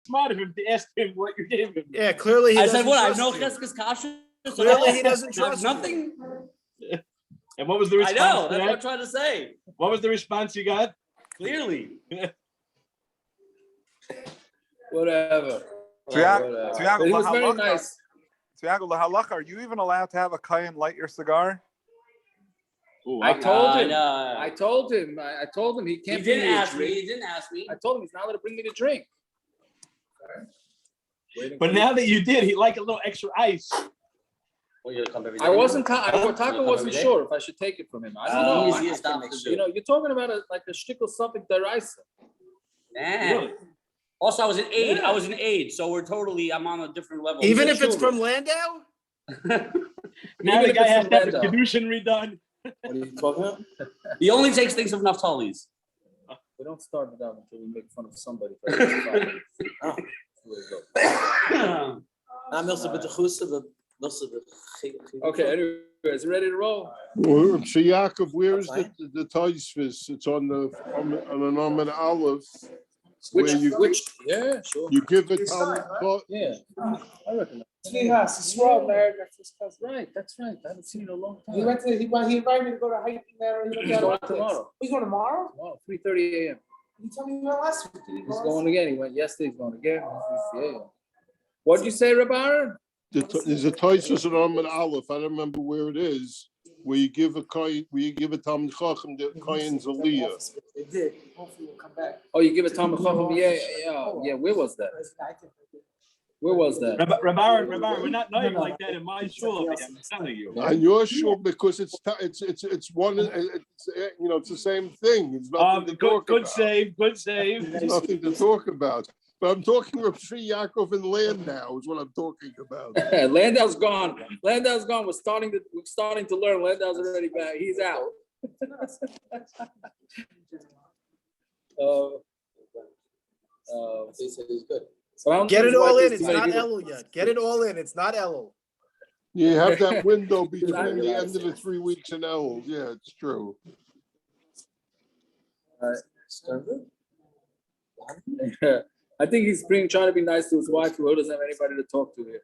smart of him to ask him what you gave him. Yeah, clearly I said, what? I have no cheskes kasha. Clearly he doesn't trust nothing. And what was the response? I know. That's what I'm trying to say. What was the response you got? Clearly. Whatever. Tiago, He was very nice. Tiago, the halacha, are you even allowed to have a kayan light your cigar? Ooh, I told him. No. I told him he can't. He didn't ask me. drink. He didn't ask me. I told him he's not allowed to bring me to drink. But now that you did, he like a little extra ice. Well, you're gonna come every day. I wasn't. Taco wasn't sure if I should take it from him. I don't know. Easiest thing to do. You know, you're talking about like a shtickle suffix deraisa. Really? Also, I was an aide. Yeah. I was an aide, so I'm on a different level. Even if it's from Landau? Now the guy has to have the kedushin redone. What are you talking about? He only takes things from Naftali's. We don't start it out until we make fun of somebody. Okay, anyways, ready to roll? So Yaakov, where is the Tosfos? It's on an Amud Aleph. Which? Yeah, sure. You give it Yeah, I reckon. His swell married next to his cousin. Right, that's right. I haven't seen it in a long time. He invited me to go to hiking there. He's going tomorrow. He's going tomorrow? Tomorrow, 3:30 a.m. You told me he went last week. He's going again. He went yesterday. He's going again. Yeah. What did you say, Rabbi? There's a Tosfos in Amud Aleph. I don't remember where it is. Where you give a talmid chacham the kohen's aliyah. They did. Hopefully we'll come back. Oh, you give a talmid chacham? Yeah. Where was that? Where was that? Rabbi, we're not knowing like that in my shul. I'm telling you. And you're sure because it's one. It's the same thing. It's nothing to talk about. Good save. There's nothing to talk about. But I'm talking of Sri Yaakov and Landau is what I'm talking about. Landau's gone. We're starting to learn. Landau's already back. He's out. They said he's good. Get it all in. It's not Elul yet. Get it all in. It's not Elul. You have that window between the end of the 3 weeks and Elul. Yeah, it's true. I think he's trying to be nice to his wife, who doesn't have anybody to talk to here.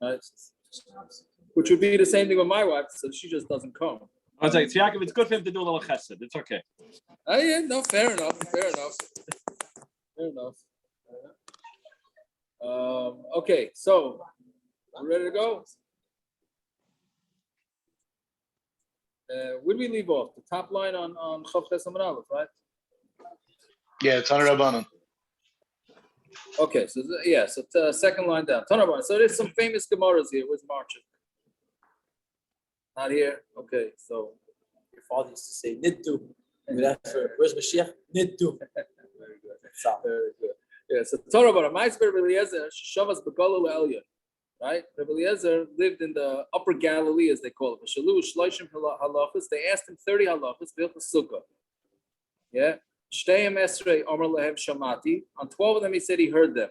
Right? Which would be the same thing with my wife, so she just doesn't come. I was like, Yaakov, it's good for him to do a little chesed. It's okay. Oh yeah, no, fair enough. Okay, so we ready to go? Where did we leave off? The top line on Chav Ches Amud Aleph, right? Yeah, it's on Rabbanan. Okay, so second line down. Tanarban. So there's some famous Gemaras here. Where's Marchik? Not here. Okay, so your father used to say Niddu. Where's Mashiach? Niddu. Very good. Very good. Yeah, so Tanarban. Ma'aseh Eliezer Shavas B'Galil Elyon. Right? Rabbi Eliezer lived in the Upper Galilee, as they call it. They asked him 30 halachas, Sukka. Yeah. Shteyim Esrei Omer Lehem Shamati. On 12 of them, he said he heard them.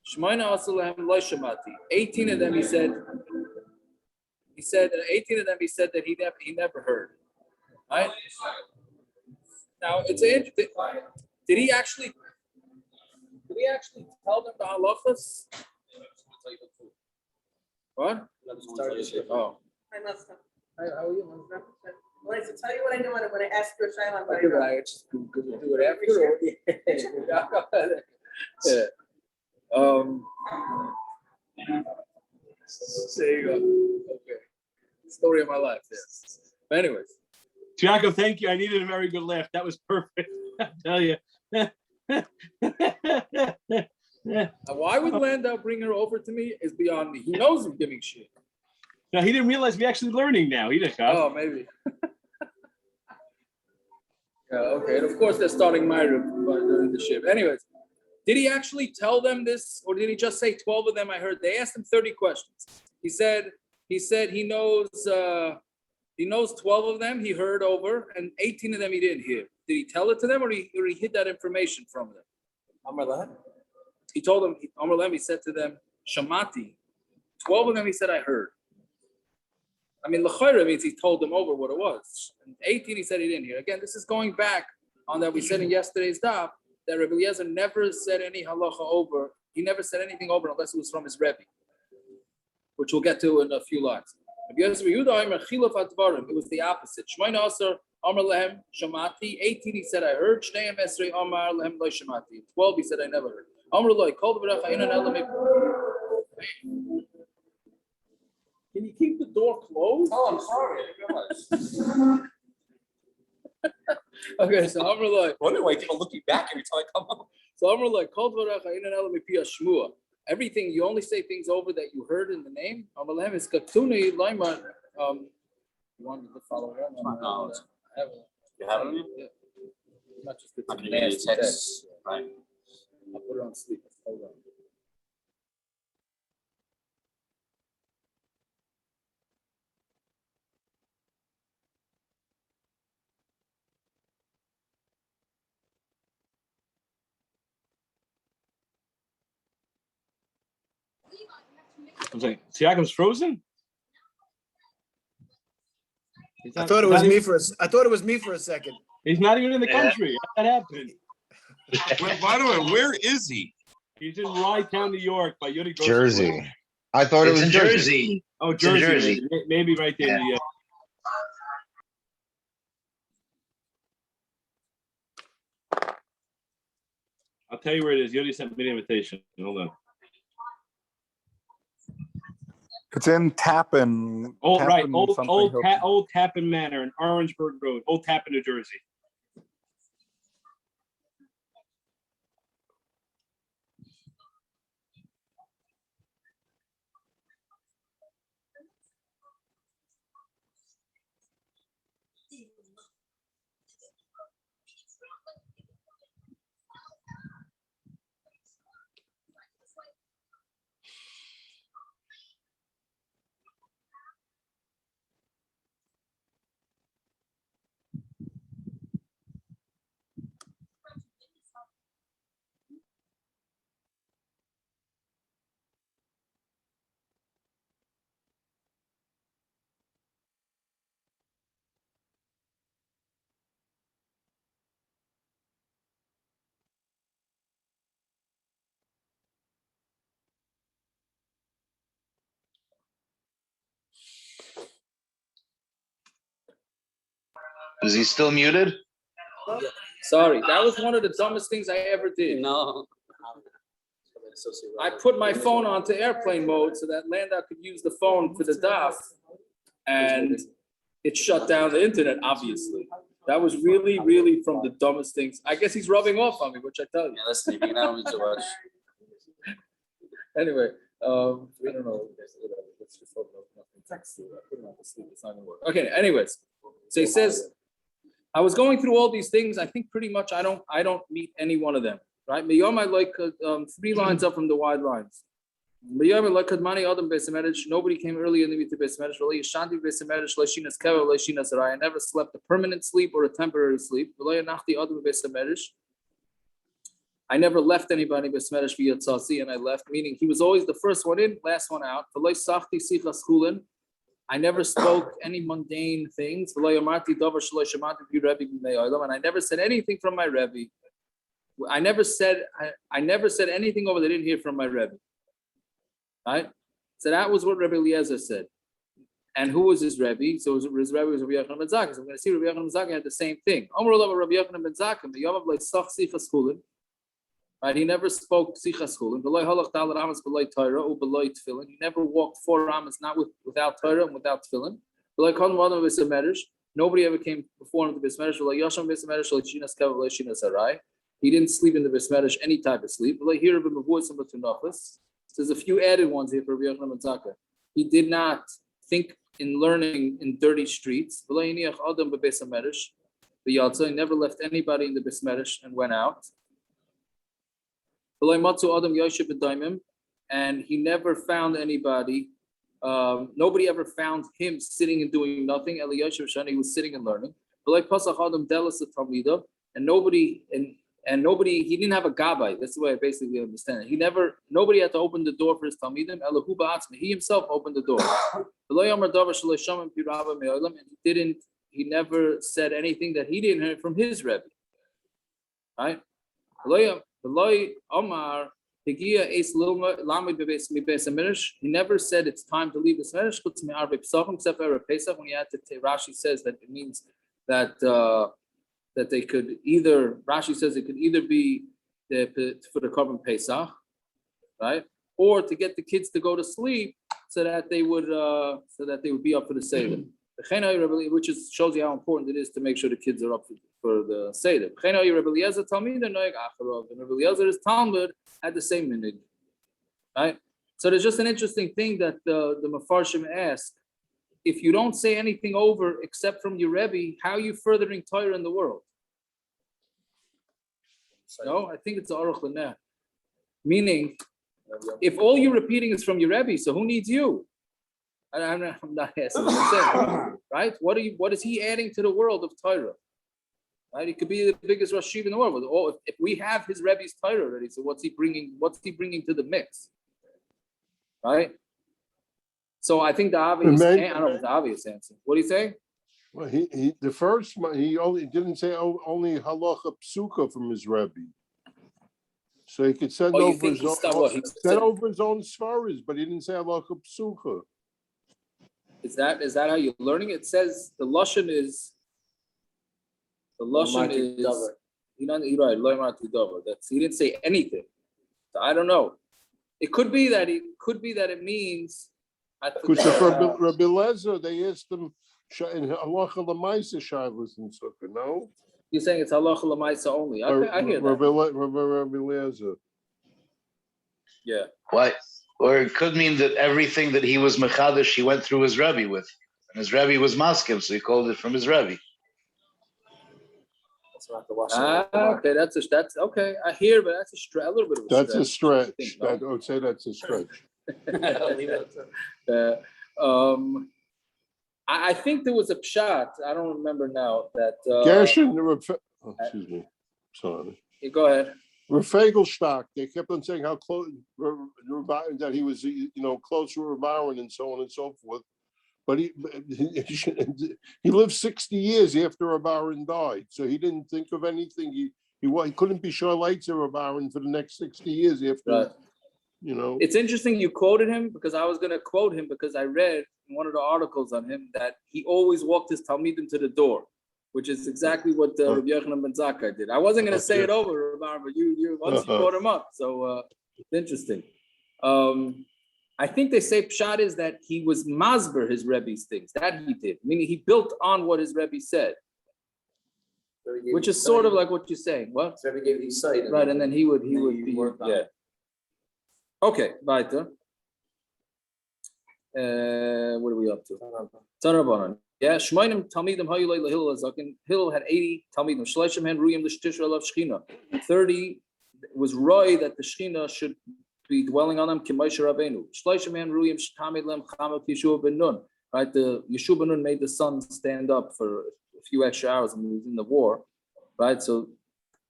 Shemaina Asur Lehem Lo Shamati. 18 of them, he said 18 of them, he said that he never heard. Right? Now it's interesting. Did he actually tell them the halachas? What? Oh. I must have. How are you? Well, I should tell you what I know when I ask you a shayla. Okay, but I just do it after. Yeah. There you go. Okay. Story of my life. Yes. But anyways. Yaakov, thank you. I needed a very good laugh. That was perfect. I tell you. Why would Landau bring her over to me is beyond me. He knows I'm giving shit. No, he didn't realize we're actually learning now. He didn't come. Oh, maybe. Yeah, okay. And of course, they're starting my room during the shift. Anyways, did he actually tell them this, or did he just say 12 of them? I heard they asked him 30 questions. He said he knows 12 of them. He heard over, and 18 of them he didn't hear. Did he tell it to them, or he hid that information from them? He told them, he said to them, Shamati. 12 of them, he said, I heard. I mean, l'chayra means he told them over what it was. And 18, he said he didn't hear. Again, this is going back on that we said in yesterday's daf, that Rabbi Eliezer never said any halacha over. He never said anything over unless it was from his Rebbe, which we'll get to in a few lines. It was the opposite. Shmoina Asar Amar Lehem Shamati. 18 he said I heard. Shneim Esrei Amar Lehem Lo Shamati. 12 he said I never heard. Amar Lo Kol B'Racha Inan Elam. Can you keep the door closed? Oh, I'm sorry. Okay, so Amar Lo. Wonder why people looking back every time I come up. So Amar Lo Kol B'Racha Inan Elam Piyah Shmua. Everything you only say things over that you heard in the name. Amar Lehem is Katuni Laima. You wanted to follow that? No, I have it. You have it? Yeah. Not just the I'm gonna get a text. Right. I'll put it on sleep. Hold on. I was like, Siakam's frozen? I thought it was me for I thought it was me for a second. He's not even in the country. How'd that happen? By the way, where is he? He's in Rye Town, New York, by Yuri. Jersey. I thought it was in Jersey. Oh, It's in Jersey. Jersey. Maybe right there. Yeah. Yeah. I'll tell you where it is. Yuri sent me the invitation. Hold on. It's in Tappan. Oh, right. Tappan Old something. Tappan Manor in Orangeburg Road. Old Tappan, New Jersey. Is he still muted? Sorry, that was one of the dumbest things I ever did. No. I put my phone onto airplane mode so that Landa could use the phone for the daf, and it shut down the internet, obviously. That was really, really from the dumbest things. I guess he's rubbing off on me, which I tell you. Yeah, listen, you don't need to rush. Anyway, I don't know. Let's just hope nothing texts you. I put it on to sleep. It's not gonna work. Okay. Anyways, so he says, I was going through all these things. I think pretty much I don't meet any one of them. Right? Miyom I like 3 lines up from the wide lines. Miyom I like Kadmani Adam Beis Hamedrash. Nobody came early in the meeting Beis Hamedrash. Really, Shanti Beis Hamedrash. Leishinas Keva Leishinas Arai. I never slept a permanent sleep or a temporary sleep. Really, Nachti Adam Beis Hamedrash. I never left anybody Beis Hamedrash via Tzasi, and I left, meaning he was always the first one in, last one out. V'loi Sachti Sichas Chulin. I never spoke any mundane things. And I never said anything from my Rebbe. I never said anything over that I didn't hear from my Rebbe. Right? So that was what Rabbi Eliezer said. And who was his Rebbe? So his Rebbe was Rabbi Yochanan ben Zakkai. So I'm going to see Rabbi Yochanan ben Zakkai had the same thing. Right? He never spoke sichas chulin. He never walked 4 ramas not without Torah and without tefillin. Nobody ever came before him to Beis Hamedrash. He didn't sleep in the Beis Hamedrash any type of sleep. There's a few added ones here for Rabbi Yochanan ben Zakkai. He did not think in learning in dirty streets. He never left anybody in the Beis Hamedrash and went out. And he never found anybody. Nobody ever found him sitting and doing nothing. He was sitting and learning. And nobody, he didn't have a gabbai. That's the way I basically understand it. Nobody had to open the door for his talmidim. He himself opened the door. And he never said anything that he didn't hear from his Rebbe. Right? Omar. He never said it's time to leave the Medrash except for Pesach. When you had to Rashi says that it means that that they could either Rashi says it could either be for the carbon Pesach, right, or to get the kids to go to sleep so that they would be up for the Seder. Which shows you how important it is to make sure the kids are up for the Seder. And Rabbi Eliezer's Talmud had the same minig, right? So there's just an interesting thing that the Mefarshim ask: if you don't say anything over except from your Rebbe, how are you furthering Torah in the world? No, I think it's Aruch L'neh. Meaning, if all you're repeating is from your Rebbe, so who needs you? I'm not asking what I'm saying, right? What is he adding to the world of Torah? Right? He could be the biggest Rosh Yeshiva in the world. Or if we have his Rebbe's Torah already, so what's he bringing to the mix? Right? So I think the obvious, I don't know the obvious answer. What do you say? Well, the first one, he only didn't say only halacha psuka from his Rebbe. So he could send over his own svaris, but he didn't say halacha psuka. Is that how you're learning it? It says the lashon is he didn't say anything. So I don't know. It could be that it means. Because for Rabbi Eliezer, they asked him in halacha lemaisa shilas in Sukka. No, you're saying it's halacha lemaisa only. I hear that. Rabbi Eliezer. Yeah. Why? Or it could mean that everything that he was mechadash, he went through his Rebbe with, and his Rebbe was maskim, so he called it from his Rebbe. Okay, that's okay. I hear, but that's a little bit of a stretch. I would say that's a stretch. I think there was a pshat. I don't remember now that. Gershon, excuse me. Sorry. Go ahead. Refagelstock, they kept on saying how close that he was, close to Aaron and so on and so forth. But he lived 60 years after Aaron died, so he didn't think of anything. He couldn't be sure lights of Aaron for the next 60 years after. Right. It's interesting you quoted him because I was going to quote him because I read in one of the articles on him that he always walked his talmidim to the door, which is exactly what Rabbi Yochanan ben Zakkai did. I wasn't going to say it over, but you once you brought him up, so it's interesting. I think they say pshat is that he was masber his Rebbe's things. That he did, meaning he built on what his Rebbe said, which is sort of like what you're saying. What? Rebbe gave the sight, right, and then he would be yeah. Okay, weiter. What are we up to? Tanabanan. Yeah, Shmainim talmidim hayulay lahillel azakin. Hillel had 80 talmidim. Shleishim hen ruyim l'shtishra alav shchina. 30 was roy that the shchina should be dwelling on them. K'moshe Rabbeinu. Shleishim hen ruyim shtamid lem chamak Yeshua ben Nun. Right, the Yeshua ben Nun made the sun stand up for a few extra hours when he was in the war. Right, so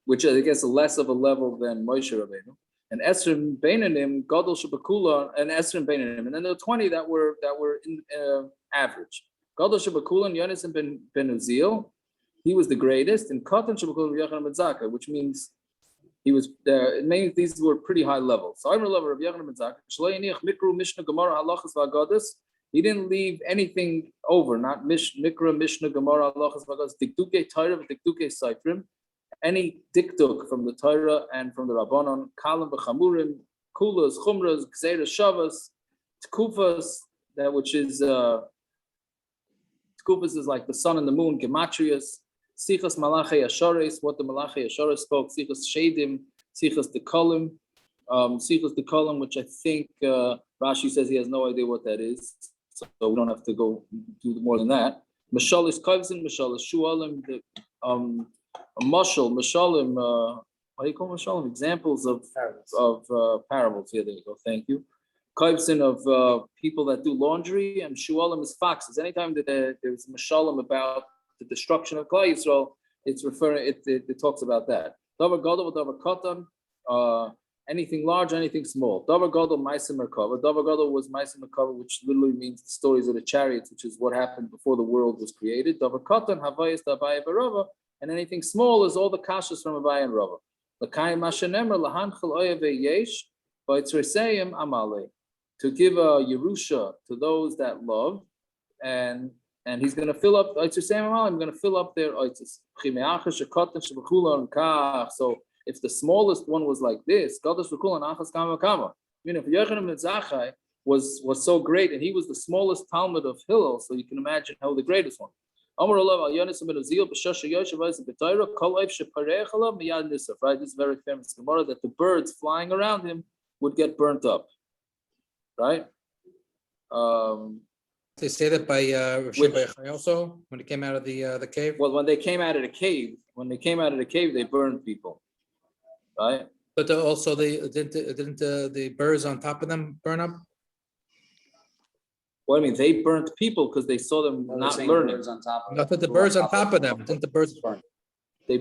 which I guess less of a level than Moshe Rabbeinu. And Esrim Beinanim, Gadol Shabakula, and Esrim Beinanim, and then there were 20 that were in average. Gadol Shabakula and Yonis ben Uziel, he was the greatest, and Katan Shabakula Yochanan ben Zakkai, which means he was there. It means these were pretty high levels. So I remember Rabbi Yochanan ben Zakkai. Shloiniach Mikru Mishna Gemara Halachas VaGadas. He didn't leave anything over, not Mikra Mishna Gemara Halachas VaGadas. Dikduke Torah, Dikduke Seifrim. Any diktuk from the Torah and from the Rabbanon, Kalam v'chamurim, Kulas, Chumras, Gzeiras Shavas, Tkufas, that which is Tkufas is like the sun and the moon, Gematrias, Sichas Malachei Ashares, what the Malachei Ashares spoke, Sichas Shedim, Sichas Dekalim, Sichas Dekalim, which I think Rashi says he has no idea what that is, so we don't have to go do more than that. Mashalis Kavzin, Mashalis Shualim, the a mashal, mashalim, what do you call mashalim? Examples of parables. Here, there you go. Thank you. Kaibsin of people that do laundry, and shualim is foxes. Anytime that there's mashalim about the destruction of Klal Yisrael, it's referring. It talks about that. Davar gadol, davar katan. Anything large, anything small. Davar gadol, ma'aser merkava. Davar gadol was ma'aser merkava, which literally means the stories of the chariots, which is what happened before the world was created. Davar katan, havayis dabayah v'rava. And anything small is all the kashas from Abai and Rava. L'kayim mashenemer lahanchel oyave yesh v'yitzreseim amale, to give a yerusha to those that love, and he's going to fill up. I'm going to fill up their oitzes. So if the smallest one was like this, meaning if Yochanan ben Zakkai was so great, and he was the smallest talmid of Hillel, so you can imagine how the greatest one. Right, this is very famous Gemara, that the birds flying around him would get burnt up. Right? They say that by Rashi also when he came out of the cave. Well, when they came out of the cave, they burned people, right? But also didn't the birds on top of them burn up? Well, I mean, they burnt people because they saw them not learning. On top of I thought the birds on top of them. Didn't the birds burn?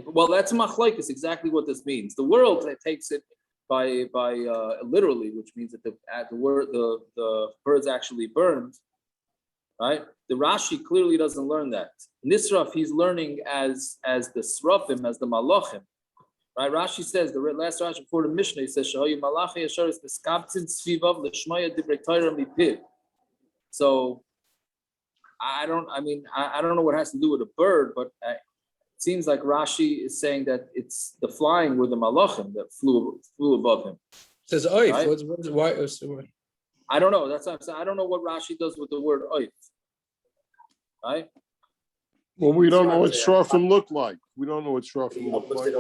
Well, that's Machlokes, exactly what this means. The world takes it by literally, which means that the birds actually burned. Right? The Rashi clearly doesn't learn that. Nisraf, he's learning as the Srafim, as the Malachim. Right? Rashi says, the last Rashi before the Mishna, he says, so I don't know what it has to do with a bird, but it seems like Rashi is saying that it's the flying were the Malachim that flew above him. It says oif. Right? Why? I don't know. That's what I'm saying. I don't know what Rashi does with the word oif. Right? Well, we don't know what Srafim look like. We don't know what Srafim look like.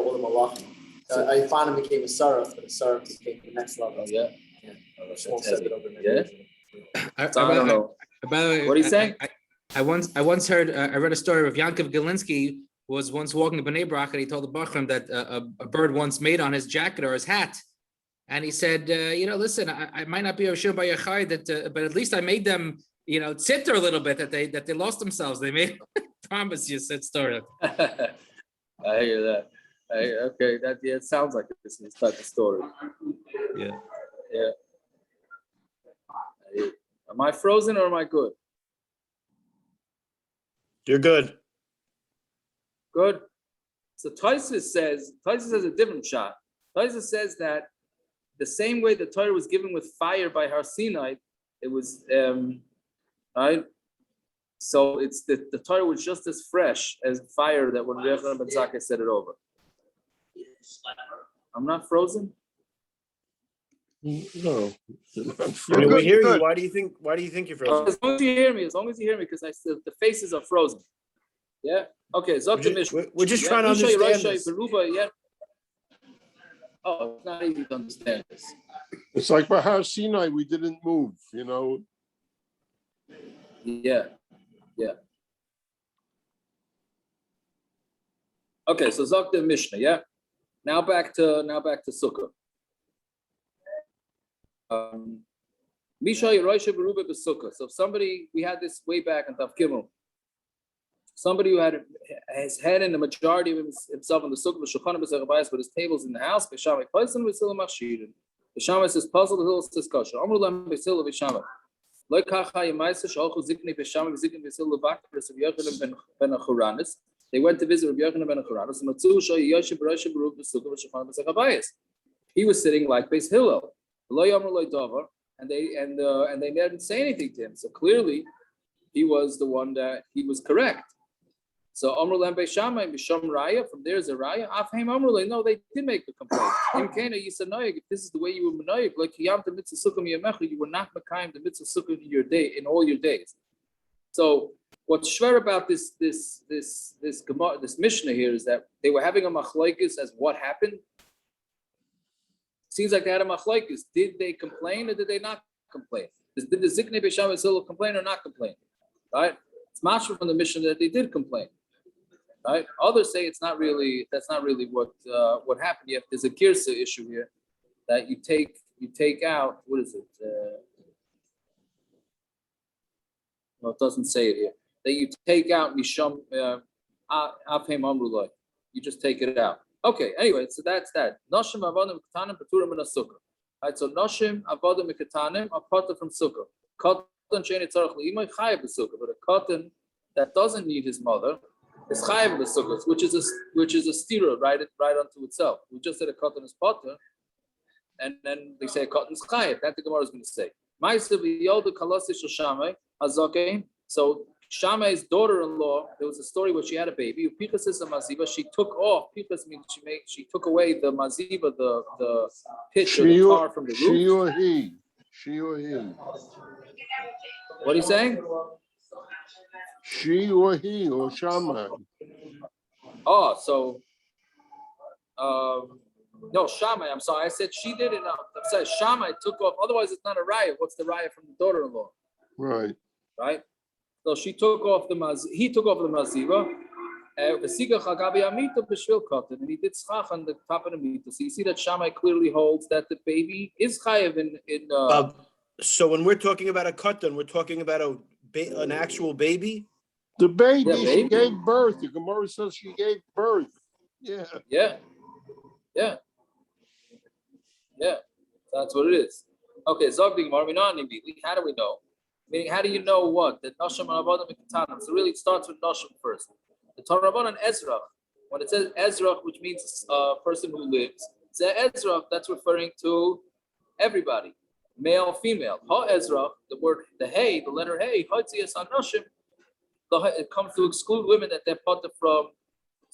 I finally became a Saraf, but a Saraf became the next level. Yeah. Yeah. I don't know. By the way, what are you saying? I once heard. I read a story of Yankov Galinsky was once walking to Bnei Brak, and he told the Bachram that a bird once made on his jacket or his hat. And he said, listen, I might not be a shir by Yachai, but at least I made them, titter a little bit that they lost themselves. They made promise you said story. I hear that. Okay, it sounds like this type of story. Yeah. Am I frozen or am I good? You're good. Good. So Tosfos says a different shot. Tosfos says that the same way the Torah was given with fire by Har Sinai, it was right. So it's the Torah was just as fresh as fire that when Yochanan ben Zakkai said it over. I'm not frozen. No. I mean, we hear you. Why do you think you're frozen? As long as you hear me, because the faces are frozen. Yeah. Okay. We're just trying to understand this. Yeah. Oh, it's not easy to understand this. It's like by Har Sinai, we didn't move, Yeah. Okay, so Zok the Mishna, yeah. Now back to Sukka. So if somebody, we had this way back in Daf Yomi, somebody who had his head in the majority of himself in the Sukka, but his tables in the house, the Shamais says puzzle, the Hillel says kosher. They went to visit Rabbi Yochanan ben Acharanis. He was sitting like Beis Hillel, and they didn't say anything to him. So clearly, he was the one that he was correct. So Amr Lam Beis Shammai Misham Raya, from there's a Raya. Afheim Amr Lam, no, they did make the complaint. If this is the way you were menayik, like Kiyam the mitzvah Sukkah miyamecha, you were not mekayim the mitzvah Sukkah in all your days. So what's shver about this Mishnah here is that they were having a machlokes as what happened. Seems like they had a machlokes. Did they complain or did they not complain? Did the Ziknei Beis Shammai complain or not complain? Right? It's mashma from the Mishnah that they did complain. Right? Others say that's not really what happened. There's a girsa issue here that you take out. What is it? No, it doesn't say it here. That you take out misham afhem amrulai. You just take it out. Okay. Anyway, so that's that. Noshim avodim ketanim paturim min Sukka. Right. So noshim avodim ketanim are parted from Sukka. Katan shein etzarach leimay chayav b'Sukka, but a katan that doesn't need his mother, is chayiv the sukkahs, which is a stira right unto itself. We just said a cotton is potter, and then they say a cotton is chayiv. That the Gemara is going to say. So Shamai's daughter-in-law, there was a story where she had a baby. Pichas is a maziva. She took off. Pichas means she took away the maziva, the pitch or the tar from the roof. She or he. She or him. What are you saying? She or he or Shammai. Oh, so no, Shammai. I'm sorry. I said she did it. I'm sorry. Shammai took off. Otherwise, it's not a raya. What's the raya from the daughter-in-law? Right. Right. So she took off the he took off the maziva. And he did schach on the top of the meat. So you see that Shammai clearly holds that the baby is chayiv in. So when we're talking about a katan, we're talking about an actual baby. The baby, Yeah, she baby. gave birth. The Gemara says she gave birth. Yeah. Yeah. That's what it is. Okay, Zogdi Gemara, how do we know? Meaning, how do you know what? That Nashim and Avodim and Ketanim. So really, it starts with Nashim first. The Torah and Ezrach. When it says Ezrach, which means a person who lives, it's Ezrach. That's referring to everybody, male, female. Ha Ezrach, the word, the hey, the letter hey, Hotzias on Nashim. It comes to exclude women that they're potter from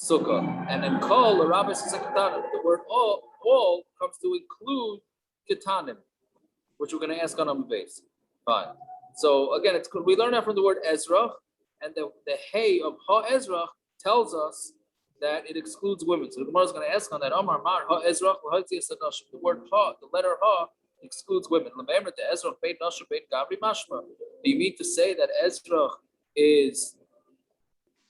Sukka. And then Kol, the Rabbis is a Ketanim. The word all comes to include Ketanim, which we're going to ask on the base. Fine. So again, we learn that from the word Ezrach, and the hey of Ha Ezrach tells us that it excludes women. So the Gemara is going to ask on that. Amar Mar Ha Ezrach the word Ha, the letter Ha excludes women. Remember the Ezrach beit Nashim beit Gabri Mashma. Do you mean to say that Ezrach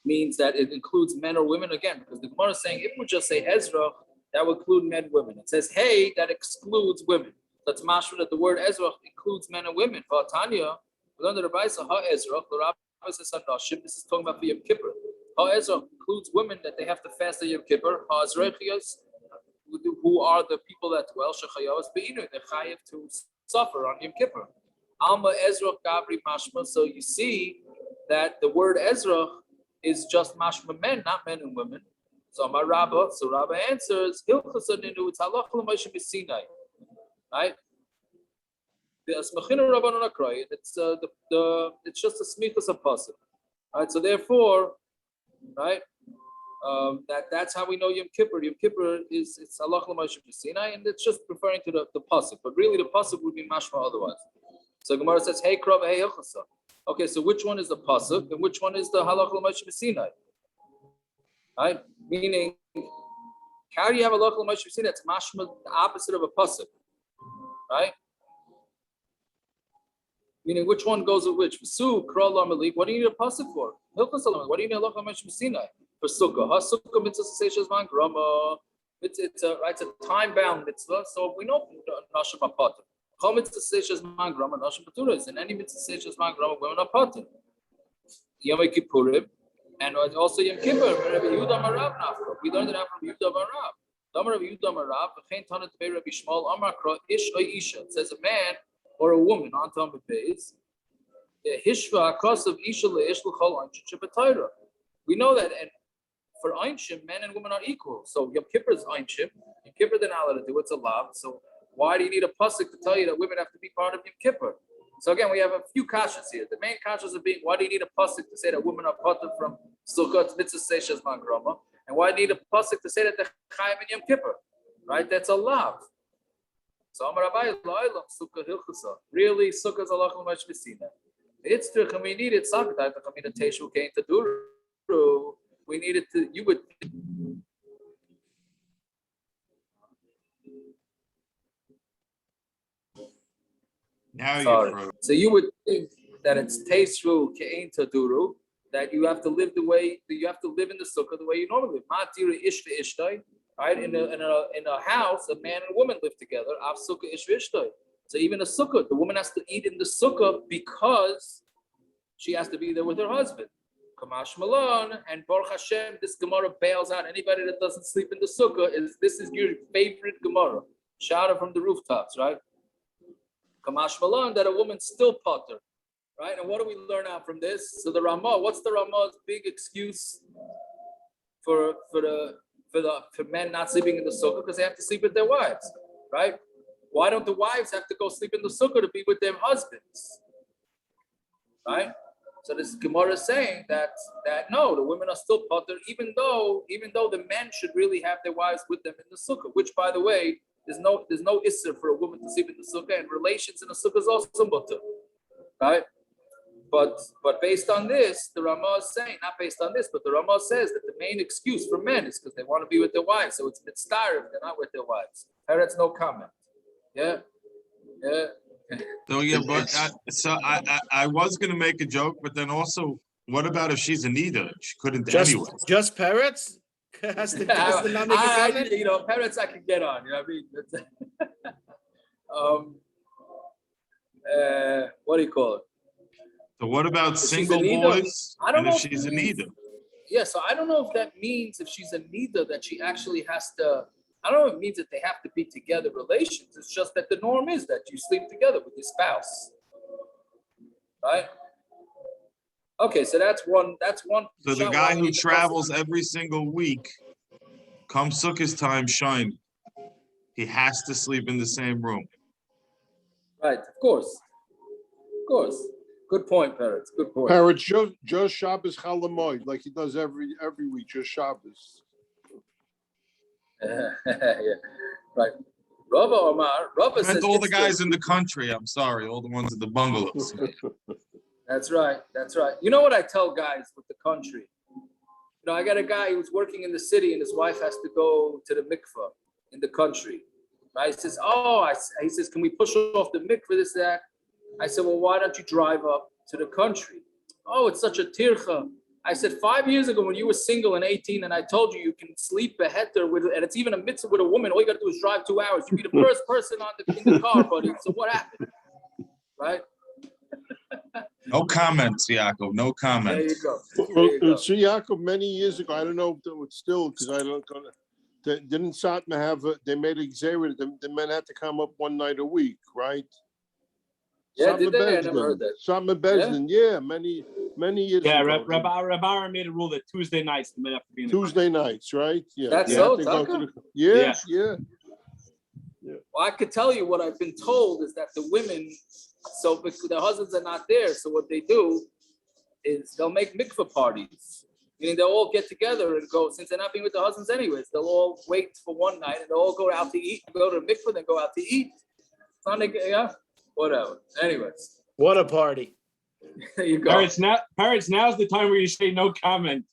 means that it includes men or women? Again, because the Gemara is saying if we just say Ezrach, that would include men and women. It says hey, that excludes women. That's mashma that the word Ezrach includes men and women. But Tanya, we learned the Rabbi says Ha Ezrach, the Rabbi says Nashim. This is talking about the Yom Kippur. Ha Ezrach includes women that they have to fast the Yom Kippur. Ha Ezrachios, who are the people that dwell Shechayos Beinu, they're chayiv to suffer on Yom Kippur. Alma Ezrach Gabri Mashma. So you see that the word Ezrach is just mashma men, not men and women. So my Rabbah, answers, it's Halacha lMoshe misinai, right? It's just a smichas of passuk, right? So therefore, right, that's how we know Yom Kippur. Yom Kippur it's Halacha lMoshe misinai, and it's just referring to the passuk. But really, the passuk would be mashma otherwise. So Gemara says, "Hey krav, hey hilchasa." Okay, so which one is the passuk and which one is the Halacha lMoshe misinai? Right? Meaning, how do you have a Halacha lMoshe misinai? It's mashma, the opposite of a passuk, right? Meaning, which one goes with which? Pasuk, kral malik. What do you need a pasuk for? What do you need a Halacha lMoshe misinai? For Sukka. Sukka mitzvah seishes man grama. It's a time-bound mitzvah, so we know nashim apater. Chol mitzvah seishes man grama nashim paturas, and any mitzvah seishes man grama women are pater. Yom Kippurim, and also Yom Kippur. We learned it out from Yehuda Marav. Damar of Yehuda Marav. V'chein tanat bei Rabbi Shmuel Amar kra ish or isha. It says a man or a woman on Talmud Beis. Hishva hakas of isha leish l'chol einshin shebetayra. We know that, and for Einshim, men and women are equal. So Yom Kippur is Einshim. Yom Kippur they're not allowed to do. It's a lav. So why do you need a pasuk to tell you that women have to be part of Yom Kippur? So again, we have a few kashas here. The main kashas are being, why do you need a pasuk to say that women are part of from Sukkot mitzvah seishes man grama? And why do you need a pasuk to say that they're chayim in Yom Kippur? Right? That's a lav. So Amar Abai lo'elam Sukka hilchasa. Really, Sukka is Halacha lMoshe misinai. It's true. We need it. Sakatay v'chamina teishu kein taduru. We needed to, you would. Now Sorry. you froze. So you would think that it's teishu kein taduru, that you have to live the way, you have to live in the sukkah the way you normally live. Matira ish v'ishtay, right? In a house, a man and a woman live together. Av sukkah ish v'ishtay. So even a sukkah, the woman has to eat in the sukkah because she has to be there with her husband. Kamash Malon and Baruch Hashem, this Gemara bails out anybody that doesn't sleep in the sukkah. This is your favorite Gemara. Shout out from the rooftops, right? Kamash Malon, that a woman's still potter, right? And what do we learn out from this? So the Ramah, what's the Ramah's big excuse for men not sleeping in the sukkah because they have to sleep with their wives, right? Why don't the wives have to go sleep in the sukkah to be with their husbands, right? So this Gemara is saying that no, the women are still potter, even though the men should really have their wives with them in the sukkah. Which, by the way, there's no issur for a woman to sleep in the sukkah, and relations in the sukkah is also mutter, right? But based on this, the Ramah is saying, not based on this, but the Ramah says that the main excuse for men is because they want to be with their wives. So it's mitzvah if they're not with their wives. That's no comment. Yeah. So yeah, but I was gonna make a joke, but then also, what about if she's a nida? She couldn't anyway. Just parrots? has to not make a comment? Parrots I can get on. You know what I mean? What do you call it? So what about single boys? I don't know if she's a nida. Yeah, so I don't know if that means if she's a nida that she actually has to. I don't know if it means that they have to be together relations. It's just that the norm is that you sleep together with your spouse, right? Okay, so that's one. So the guy who travels every single week, come Sukkah's time, shine. He has to sleep in the same room. Right, of course. Good point, Parrots. Good point. Parrots just Shabbos Chalamoid, like he does every week, just Shabbos. Yeah, right. Rava says all the guys in the country. I'm sorry, all the ones in the bungalows. That's right. You know what I tell guys with the country? I got a guy who's working in the city and his wife has to go to the mikveh in the country. Right? He says, he says, can we push off the mikveh, this, that? I said, well, why don't you drive up to the country? Oh, it's such a tircha. I said, 5 years ago when you were single and 18 and I told you can sleep beheter with, and it's even a mitzvah with a woman, all you got to do is drive 2 hours. You'd be the first person in the car, buddy. So what happened? Right? No comments, Yaakov. No comments. There you go. So Yaakov, many years ago, I don't know if it was still, because I don't know, didn't Satma have, they made a geirem, the men had to come up one night a week, right? Yeah, did they? I never heard that. Satma Bezdin, yeah, many years ago. Yeah, Rabbi made a rule that Tuesday nights the men have to be in the Tuesday nights, right? Yeah. That's so, Tucker? Yeah. Well, I could tell you what I've been told is that the women, so because their husbands are not there, so what they do is they'll make mikveh parties. Meaning they'll all get together and go, since they're not being with their husbands anyways, they'll all wait for one night and they'll all go out to eat, go to the mikveh, then go out to eat. Yeah, whatever. Anyways. What a party. There you go. Parrots, now's the time where you say no comment.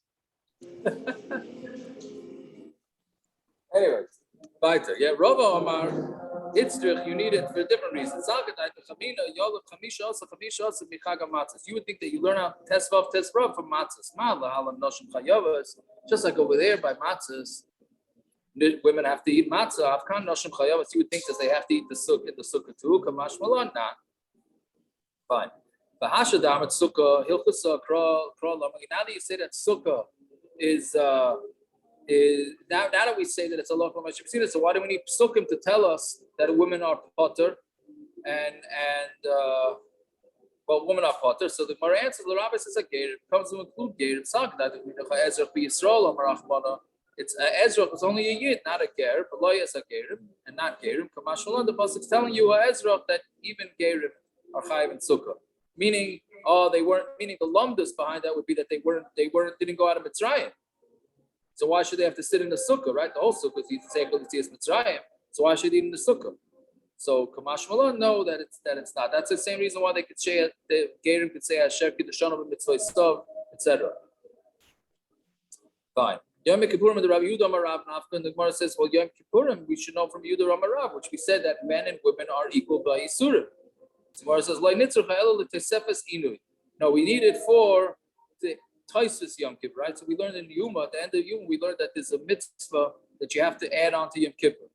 Anyways, weiter. Yeah, Rava Omar. Itzrich, you need it for different reasons. You would think that you learn out tesvav from matzahs. Just like over there by matzahs, women have to eat matzah. You would think that they have to eat the sukkah too. Kamash malon, not. Fine. Now that you say that sukkah is now that we say that it's a local mitzvah, so why do we need psukim to tell us that women are potter well, women are potter? So the Gemara answers, the Rabbi says a geirem comes to include geirem. It's Ezra is only a yid, not a ger, but lo is a geirem and not geirem. The passuk is telling you Ezra that even geirem are chayiv in sukkah, meaning they weren't. Meaning the lumdus behind that would be that they didn't go out of Mitzrayim. So why should they have to sit in the sukkah, right? The whole sukkah is Mitzrayim. So why should they eat in the sukkah? So Kamash Malon know that it's not. That's the same reason why they could say the geirem could say Asher Kiddushanov Mitzvah Stov, etc. Fine. Yom Kippurim the Rabbi Yehuda Amarav Nafka, and the Gemara says, well, Yom Kippurim we should know from Yehuda Amarav, which we said that men and women are equal by Yisurim. The Gemara says, no, we need it for the Tosfos Yom Kippur, right? So we learned in Yuma, at the end of Yuma, we learned that there's a mitzvah that you have to add on to Yom Kippur.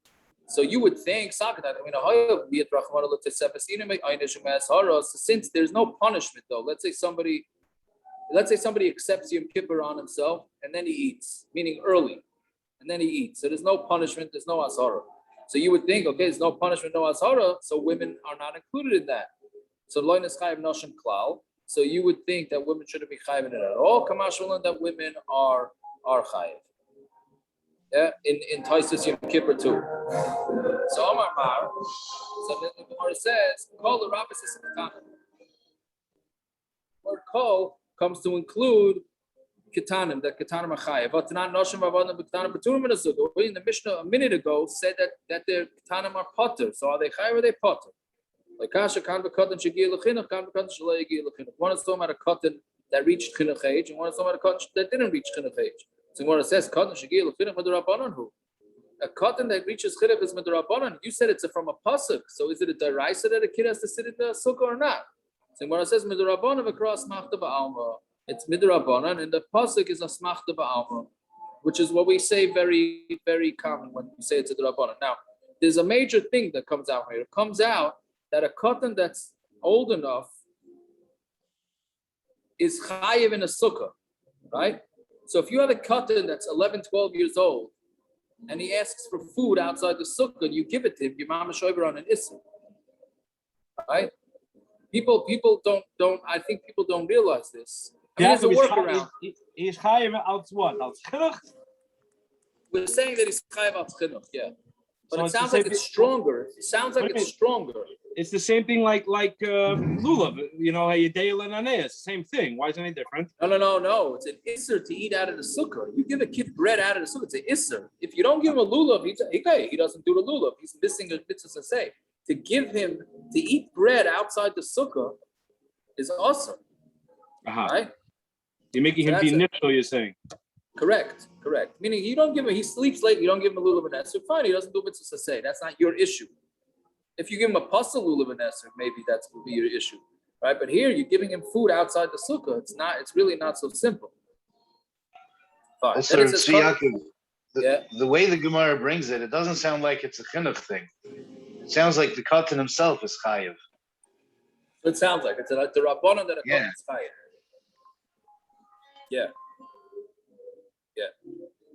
So you would think, since there's no punishment though, let's say somebody accepts Yom Kippur on himself and then he eats, meaning early, and then he eats. So there's no punishment, there's no asara. So you would think, okay, there's no punishment, no asara, so women are not included in that. So loy neschayev noshim klal. So you would think that women shouldn't be chayiv in it at all. Kamashmalan that women are chayiv. Yeah, in Tosfos Yom Kippur too. So Omar Mar, so then the Gemara says, "Kol the rabbis is ketanim." Word "kol" comes to include ketanim, that ketanim are chayav. But not noshim avodim ketanim b'turim in the Sukka. We in the Mishna a minute ago said that their ketanim are potter. So are they chayav or they potter? Like kasha kan b'katan shegir l'chinuch, kan b'katan shelo yegir l'chinuch. One is talking about a katan that reached chinuch age, and one is talking about a katan that didn't reach chinuch age. So when it says katan shegir l'chinuch midrabanan hu, a katan that reaches chinuch is midrabanan. You said it's from a passuk. So is it a deraisa that a kid has to sit in the sukkah or not? So when it says midrabanan across machta ba'alma, it's midrabanan, and the passuk is a smachta ba'alma, which is what we say very, very common when we say it's a drabanan. Now, there's a major thing that comes out here. It comes out that a katan that's old enough is chayiv in a sukkah, right? So if you have a katan that's 11, 12 years old, and he asks for food outside the sukkah, and you give it to him, your mama shover on an issur, right? People don't. I think people don't realize this. I mean, there's a workaround. He's chayiv als what? Als chinuch? We're saying that he's chayiv als chinuch, yeah. But So it it's the sounds same like it's thing- stronger. It sounds like Wait a it's minute. stronger. It's the same thing like lulav. You know, how you deil and anais. Same thing. Why is it any different? No. It's an issur to eat out of the sukkah. You give a kid bread out of the sukkah, it's an issur. If you don't give him a lulav, he doesn't do the lulav. He's missing a mitzvah to say. To give him to eat bread outside the sukkah is awesome, right? You're making So him be that's nifshel, you're saying. Correct. Meaning you don't give him, he sleeps late, you don't give him a lulav and esrog, fine, he doesn't do mitzvah to say. That's not your issue. If you give him a passuk lulav and esrog, maybe that's will be your issue, right? But here you're giving him food outside the sukkah. It's really not so simple. Fine. Also, Then it says, the way the Gemara brings it, it doesn't sound like it's a chinuch thing. It sounds like the katan himself is chayiv. it sounds like it's the rabbanon that a Yeah. is chayav. Yeah.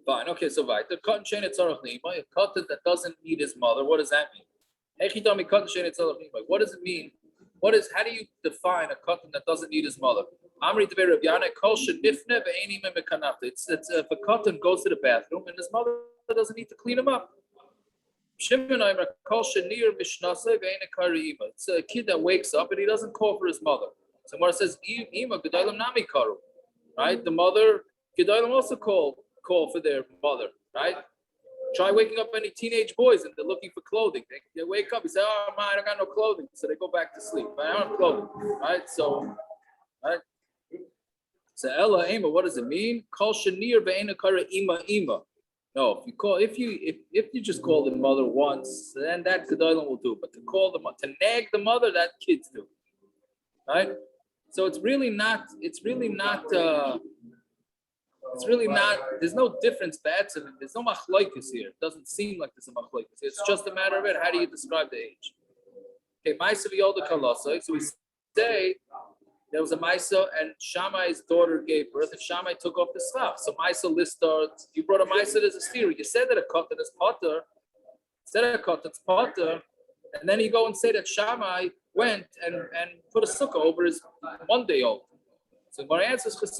Fine. Okay, so right. The cotton chain it's a cotton that doesn't need his mother. What does that mean? What does it mean? How do you define a cotton that doesn't need his mother? It's if a cotton goes to the bathroom and his mother doesn't need to clean him up. It's a kid that wakes up and he doesn't call for his mother. So when it says right? The mother gedolim also call for their mother, right? Try waking up any teenage boys and they're looking for clothing. They wake up, you say, "Oh, man, I don't got no clothing," so they go back to sleep. I don't have clothing, right? So, right? So Ella Ema, what does it mean? Kol shenir ve'ena kara ima. No, if you just call the mother once, then that gedolim will do. But to nag the mother, that kids do, right? So it's really not. There's no difference. There's no Machlokes here. It doesn't seem like there's a Machlokes. It's just a matter of it. How do you describe the age? Okay, Maisa v'yolda kalasa. So we say there was a Maisa and Shamai's daughter gave birth, and Shamai took off the schach. So Maisa listed. You brought a Maisa as a theory. You said that a cotton is potter. And then you go and say that Shamai went and put a sukkah over his 1-day-old. So my answer is it's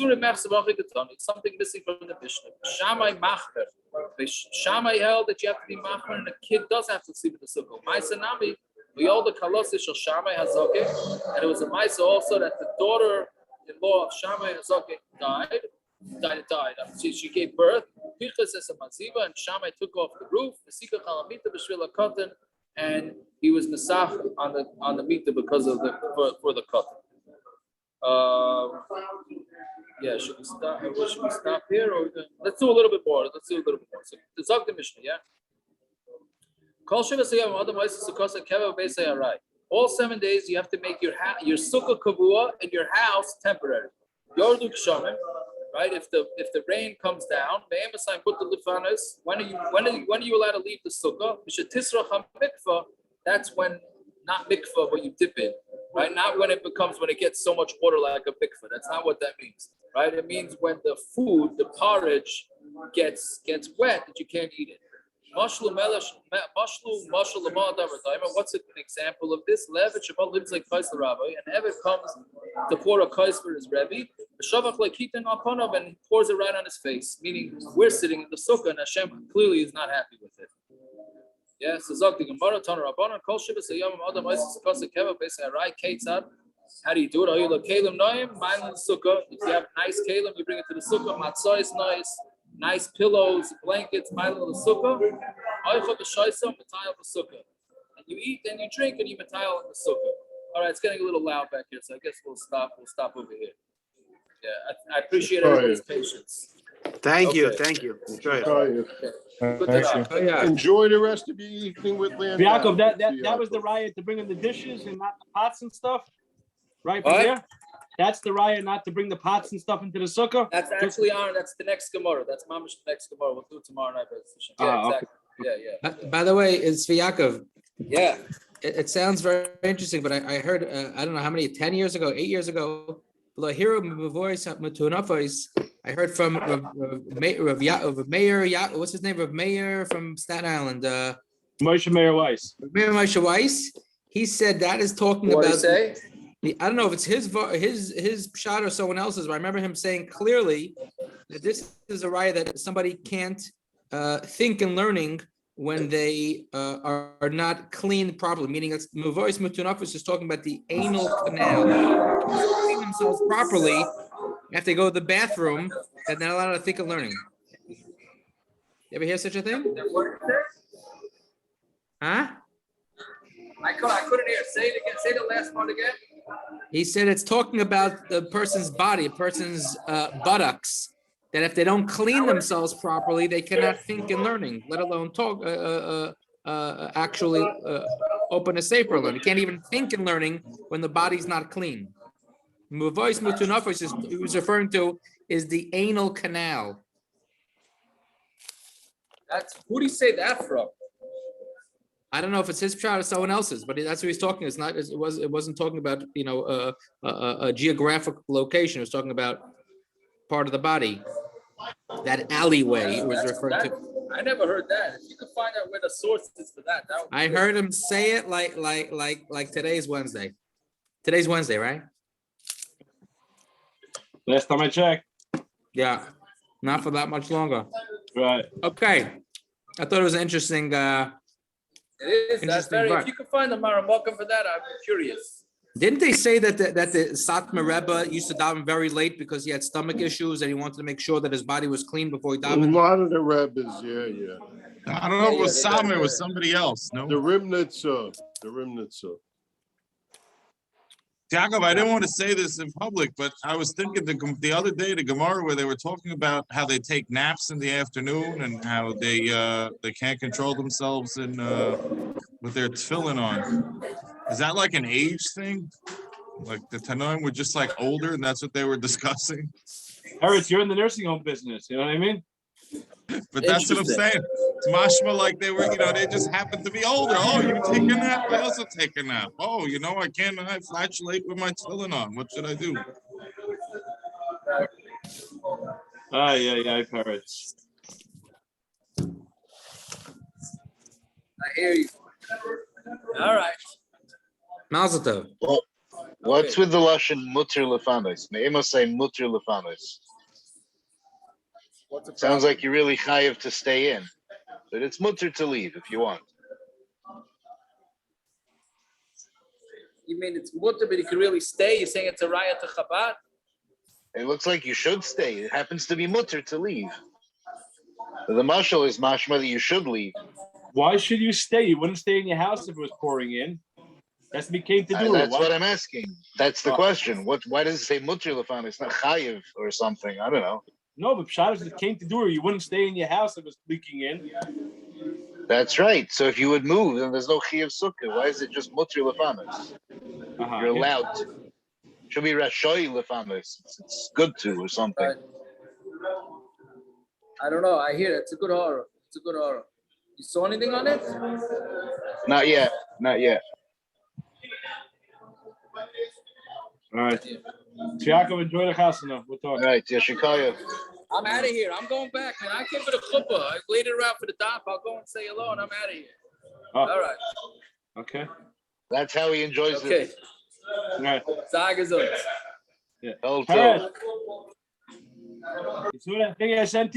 something missing from the Mishna. Shamai machmer. Shamai held that you have to be machmer, and the kid does have to sleep in the sukkah. Maisa nami, we all the kalosish of Shamai Hazoke, and it was a Maisa also that the daughter-in-law of Shamai Hazoke died. She gave birth. Pichas as a maziva, and Shamai took off the roof. The sikha chalamita b'shvil cotton, and he was nesach on the mita because of for the cotton. Should we stop? Should we stop here, or let's do a little bit more? So the Zog the Mishna, yeah. All 7 days you have to make your sukkah kavua and your house temporary. Yordu kshamim, right? If the rain comes down, when are you allowed to leave the sukkah? That's when, not mikvah, but you dip in, right? Not when it gets so much water like a mikvah. That's not what that means, right? It means when the food, the porridge, gets wet that you can't eat it. What's an example of this? An Evet comes to pour a kais for his Rebbe, Shavach lekitin aponav, and he pours it right on his face. Meaning, we're sitting in the sukkah, and Hashem clearly is not happy with it. Yeah. So Zok the Gemara Tana Rabbanan Kol Shivas Yom Adam Oisis Kosa Keva Pesach Arai Keitzad. How do you do it? Oh, you look kalim noim, mine in the sukkah. If you have nice kalim, you bring it to the sukkah. Matzah is nice pillows, blankets, mine in the sukkah. Oichot b'shoisam, matayal b'sukkah. And you eat, and you drink, and you matayal in the sukkah. All right, it's getting a little loud back here, so I guess we'll stop. We'll stop over here. Yeah, I appreciate everybody's patience. Thank you. Okay. Thank you. Enjoy it. Good job. Enjoy the rest of your evening with Land. Yaakov, that was the riot to bring in the dishes and not the pots and stuff, right? From What? there? That's the riot not to bring the pots and stuff into the sukkah. That's actually that's the next Gemara. That's Mamash next Gemara. We'll do it tomorrow night. Yeah, exactly. Yeah. By the way, it's for Yaakov. Yeah. It sounds very interesting, but I heard, I don't know how many, 10 years ago, 8 years ago, I heard from Rav Meir, what's his name? Rav Meir from Staten Island. Moshe Meir Weiss. Meir Moshe Weiss. He said that is talking What about. did he say? I don't know if it's his shot or someone else's, but I remember him saying clearly that this is a raya that somebody can't think and learning when they are not cleaned properly, meaning that's Mavois Mutunafis is talking about the anal canal. Clean themselves properly if they go to the bathroom, and they're not allowed to think and learning. You ever hear such a thing? Huh? I couldn't hear. Say it again. Say the last part again. He said it's talking about the person's body, a person's buttocks, that if they don't clean themselves properly, they cannot think and learning, let alone talk, actually open a sefer learning. You can't even think and learning when the body's not clean. Muvois mutunafos he was referring to is the anal canal. Who do you say that from? I don't know if it's his pshat or someone else's, but that's what he's talking. It's not. It wasn't talking about a geographic location. It was talking about part of the body. That alleyway was referred to. I never heard that. If you could find out where the source is for that, that would be I good. heard him say it like today's Wednesday. Today's Wednesday, right? Last time I checked. Yeah, not for that much longer. Right. Okay, I thought it was an interesting. It is. That's very. part. If you could find the Maramokam for that, I'd be curious. Didn't they say that the Satmar Rebbe used to daven very late because he had stomach issues and he wanted to make sure that his body was clean before he A davened? lot of the rabbis, yeah. I don't know if it was Sam, it was somebody else. No, The Rimnitzer. Jacob, I didn't want to say this in public, but I was thinking the other day, the Gemara, where they were talking about how they take naps in the afternoon and how they can't control themselves in with their tefillin on. Is that like an age thing? Like the Tanoim were just like older, and that's what they were discussing. Harris, you're in the nursing home business. You know what I mean? But that's what I'm saying. It's mashma like they were, they just happened to be older. Oh, you take a nap? I also take a nap. Oh, I can't flatulate with my tefillin on. What should I do? Yeah, Paris. I hear you. All right. Mazel tov. What's with the Lashon mutter lefanos? Me'emos say mutter lefanos. Sounds like you're really chayiv to stay in, but it's mutter to leave if you want. You mean it's mutter, but you can really stay? You're saying it's a raya to Chabad? It looks like you should stay. It happens to be mutter to leave. The mashal is mashma that you should leave. Why should you stay? You wouldn't stay in your house if it was pouring in. That's what came to do. That's what I'm asking. That's the question. Why does it say mutter lefan? It's not chayiv or something. I don't know. No, but Pshat is it came to do, or you wouldn't stay in your house if it was leaking in. That's right. So if you would move, then there's no chiyuv sukkah. Why is it just mutter lefanos? You're allowed to. Should be rashoy lefanos. It's good to or something. I don't know. I hear it. It's a good horror. You saw anything on it? Not yet. All right. Yaakov, enjoy the chasana. We'll talk. All right, Yeshikaya. I'm out of here. I'm going back, man. I came for the chuppah. I laid it around for the daf. I'll go and say hello, and I'm out of here. All right. Okay. That's how he enjoys it. Okay. All right. Sag gesund. Yeah. Hell All right. You saw that thing I sent